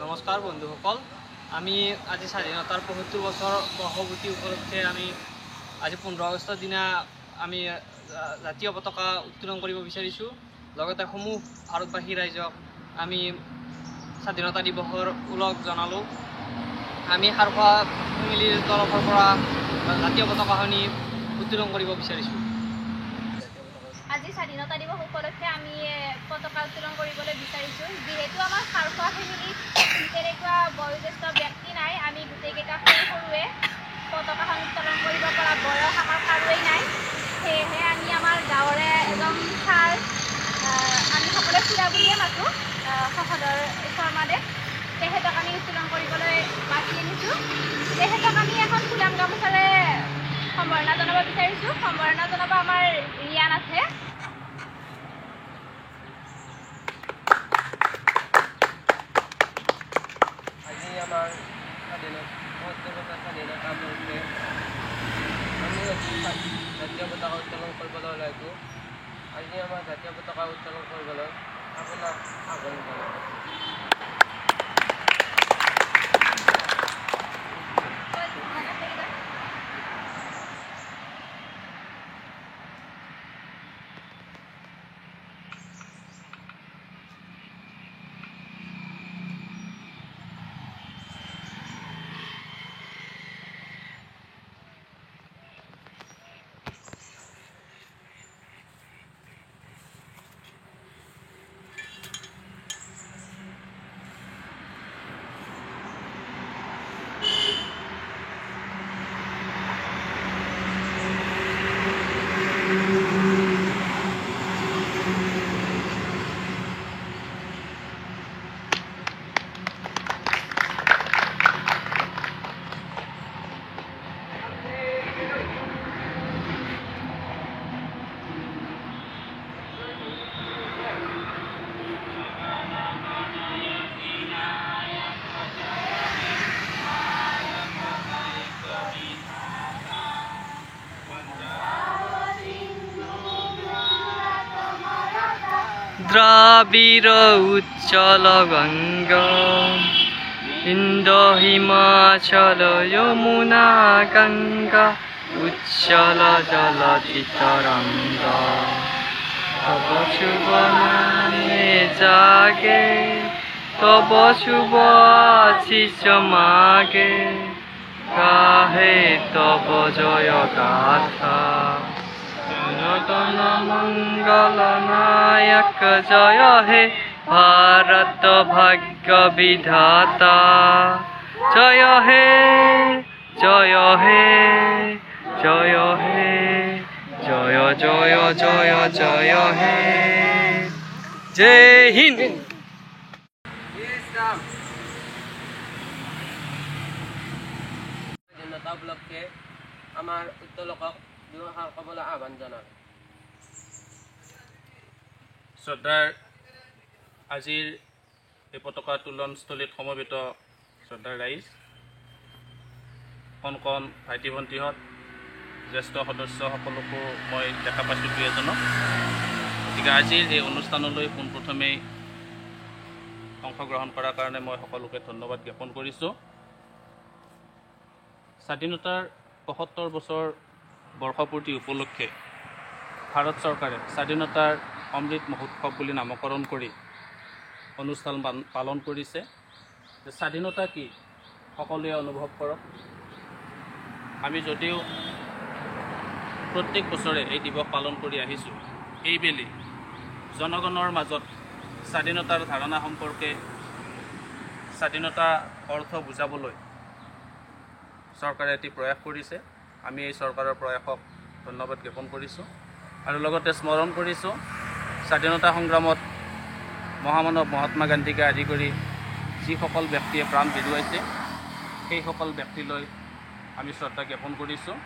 নমস্কাৰ বন্ধুসকল, আমি আজি স্বাধীনতাৰ ৭৫ বছৰ বৰ্ষপূৰ্তি উপলক্ষে আমি আজি ১৫ আগষ্টৰ দিনা আমি জাতীয় পতাকা উত্তোলন কৰিব বিচাৰিছোঁ। লগতে সমূহ ভাৰতবাসী ৰাইজক আমি স্বাধীনতা দিৱসৰ ওলগ জনালোঁ। আমি খাৰখোৱা ফেমিলিৰ তৰফৰ পৰা জাতীয় পতাকাখনি উত্তোলন কৰিব বিচাৰিছোঁ। আজি স্বাধীনতা দিৱস উপলক্ষে আমি পতাকা উত্তোলন কৰিবলৈ বিচাৰিছোঁ। যিহেতু আমাৰ খাৰখোৱা ফেমিলিত তেনেকুৱা বয়োজ্যেষ্ঠ ব্যক্তি নাই, আমি গোটেইকেইটা সৰুৱে পতাকাখন উত্তোলন কৰিব পৰা বয়স আমাৰ কাৰোৱেই নাই। সেয়েহে আমি আমাৰ গাঁৱৰে এজন ছাৰ, আমি সকলোৱে খুৰা বুলিয়ে মাতোঁ, সহোদৰ শৰ্মাদেৱ, তেখেতক আমি উত্তোলন কৰিবলৈ মাতি আনিছোঁ। তেখেতক আমি এখন ফুলাম গামোচাৰে সম্বৰ্ধনা জনাব বিচাৰিছোঁ। সম্বৰ্ধনা জনাব আমাৰ ৰিয়ান আছে। আজি আমাৰ স্বাধীনতা উপলক্ষে আমি জাতীয় পতাকা উত্তোলন কৰিবলৈ ওলাইছোঁ। আজি আমাৰ জাতীয় পতাকা উত্তোলন কৰিবলৈ আপোনাক আহ্বান জনালোঁ। দ্ৰাবিড় উচ্চল গঙ্গা ইন্দ্র হিমাচল যমুনা গঙ্গা উচ্চল জলধি তরঙ্গা তব শুভ নামে জাগে তব শুভ আশিষ মাগে গাহে তব জয় গাথা জনগণ মঙ্গল নায়ক জয় হে ভারত ভাগ্য বিধাতা জয় হে জয় হে জয় হে জয় জয় জয় জয় হে জয় হিন্দ। স্বাধীনতা উপলক্ষে আমাৰ উত্তোলকক দুআষাৰ ক'বলৈ আহ্বান জনালোঁ। শ্ৰদ্ধাৰ আজিৰ এই পতাকা উত্তোলনস্থলীত সমবেত শ্ৰদ্ধাৰ ৰাইজ, কণ কণ ভাইটি ভণ্টিহঁত, জ্যেষ্ঠ সদস্য সকলোকো মই দেখা পাইছোঁ দুই এজনক। গতিকে আজিৰ এই অনুষ্ঠানলৈ পোনপ্ৰথমেই অংশগ্ৰহণ কৰাৰ কাৰণে মই সকলোকে ধন্যবাদ জ্ঞাপন কৰিছোঁ। স্বাধীনতাৰ ৭৫ বছৰ বৰ্ষপূৰ্তি উপলক্ষে ভাৰত চৰকাৰে স্বাধীনতাৰ অমৃত মহোৎসৱ বুলি নামকৰণ কৰি অনুষ্ঠান পালন কৰিছে। যে স্বাধীনতা কি সকলোৱে অনুভৱ কৰক। আমি যদিও প্ৰত্যেক বছৰে এই দিৱস পালন কৰি আহিছোঁ, এইবেলি জনগণৰ মাজত স্বাধীনতাৰ ধাৰণা সম্পৰ্কে স্বাধীনতা অৰ্থ বুজাবলৈ চৰকাৰে এটি প্ৰয়াস কৰিছে। আমি এই চৰকাৰৰ প্ৰয়াসক ধন্যবাদ জ্ঞাপন কৰিছোঁ আৰু লগতে স্মৰণ কৰিছোঁ স্বাধীনতা সংগ্ৰামত মহামানৱ মহাত্মা গান্ধীকে আদি কৰি যিসকল ব্যক্তিয়ে প্ৰাণ বিৰুৱাইছে সেইসকল ব্যক্তিলৈ আমি শ্ৰদ্ধা জ্ঞাপন কৰিছোঁ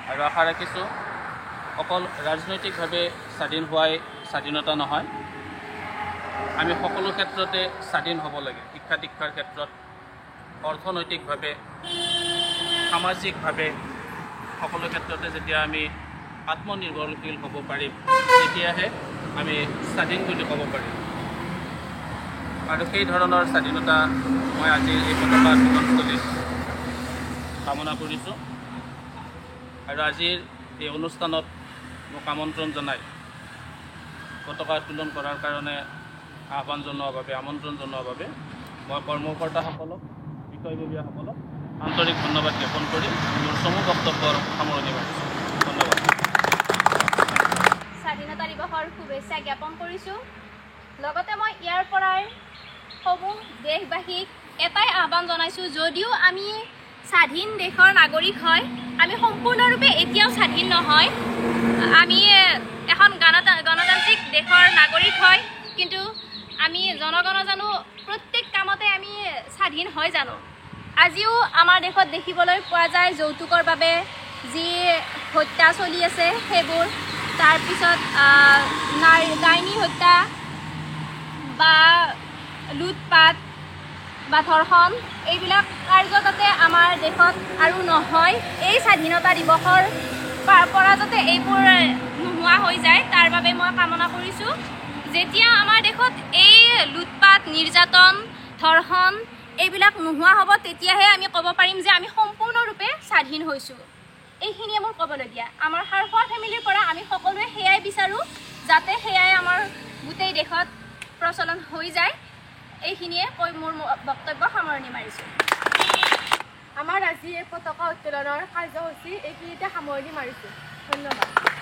আৰু আশা ৰাখিছোঁ অকল ৰাজনৈতিকভাৱে স্বাধীন হোৱাই স্বাধীনতা নহয়, আমি সকলো ক্ষেত্ৰতে স্বাধীন হ'ব লাগে। শিক্ষা দীক্ষাৰ ক্ষেত্ৰত, অৰ্থনৈতিকভাৱে, সামাজিকভাৱে সকলো ক্ষেত্ৰতে যেতিয়া আমি আত্মনিৰ্ভৰশীল হ'ব পাৰিম, তেতিয়াহে আমি স্বাধীন বুলি ক'ব পাৰিম। আৰু সেই ধৰণৰ স্বাধীনতা মই আজি এই পতাকা উত্তোলনস্থলীত কামনা কৰিছোঁ। আৰু আজিৰ এই অনুষ্ঠানত মোক আমন্ত্ৰণ জনাই পতাকা উত্তোলন কৰাৰ কাৰণে আহ্বান জনোৱাৰ বাবে, আমন্ত্ৰণ জনোৱাৰ বাবে মই কৰ্মকৰ্তাসকলক, বিষয়ববীয়াসকলক আন্তৰিক ধন্যবাদ জ্ঞাপন কৰি মোৰ চমু বক্তব্যৰ সামৰণি মাৰিছোঁ। ধন্যবাদ। স্বাধীনতা দিৱসৰ শুভেচ্ছা জ্ঞাপন কৰিছোঁ। লগতে মই ইয়াৰ পৰাই সমূহ দেশবাসীক এটাই আহ্বান জনাইছোঁ, যদিও আমি স্বাধীন দেশৰ নাগৰিক হয়, আমি সম্পূৰ্ণৰূপে এতিয়াও স্বাধীন নহয়। আমি এখন গণতান্ত্ৰিক দেশৰ নাগৰিক হয়, কিন্তু আমি জনগণ জানো প্ৰত্যেক কামতে আমি স্বাধীন হয় জানো? আজিও আমাৰ দেশত দেখিবলৈ পোৱা যায় যৌতুকৰ বাবে যি হত্যা চলি আছে সেইবোৰ, তাৰপিছত ডাইনী হত্যা বা লুটপাট বা ধৰ্ষণ, এইবিলাক কাৰ্য যাতে আমাৰ দেশত আৰু নহয়, এই স্বাধীনতা দিৱসৰ পৰা যাতে এইবোৰ নোহোৱা হৈ যায় তাৰ বাবে মই কামনা কৰিছোঁ। যেতিয়া আমাৰ দেশত এই লুটপাট, নিৰ্যাতন, ধৰ্ষণ এইবিলাক নোহোৱা হ'ব, তেতিয়াহে আমি ক'ব পাৰিম যে আমি সম্পূৰ্ণৰূপে স্বাধীন হৈছোঁ। এইখিনিয়ে মোৰ ক'বলগীয়া। আমাৰ সাৰখোৱা ফেমিলিৰ পৰা আমি সকলোৱে সেয়াই বিচাৰোঁ, যাতে সেয়াই আমাৰ গোটেই দেশত প্ৰচলন হৈ যায়। এইখিনিয়ে কৈ মোৰ বক্তব্য সামৰণি মাৰিছোঁ। আমাৰ আজি এই পতাকা উত্তোলনৰ কাৰ্যসূচী এইখিনিতে সামৰণি মাৰিছোঁ। ধন্যবাদ।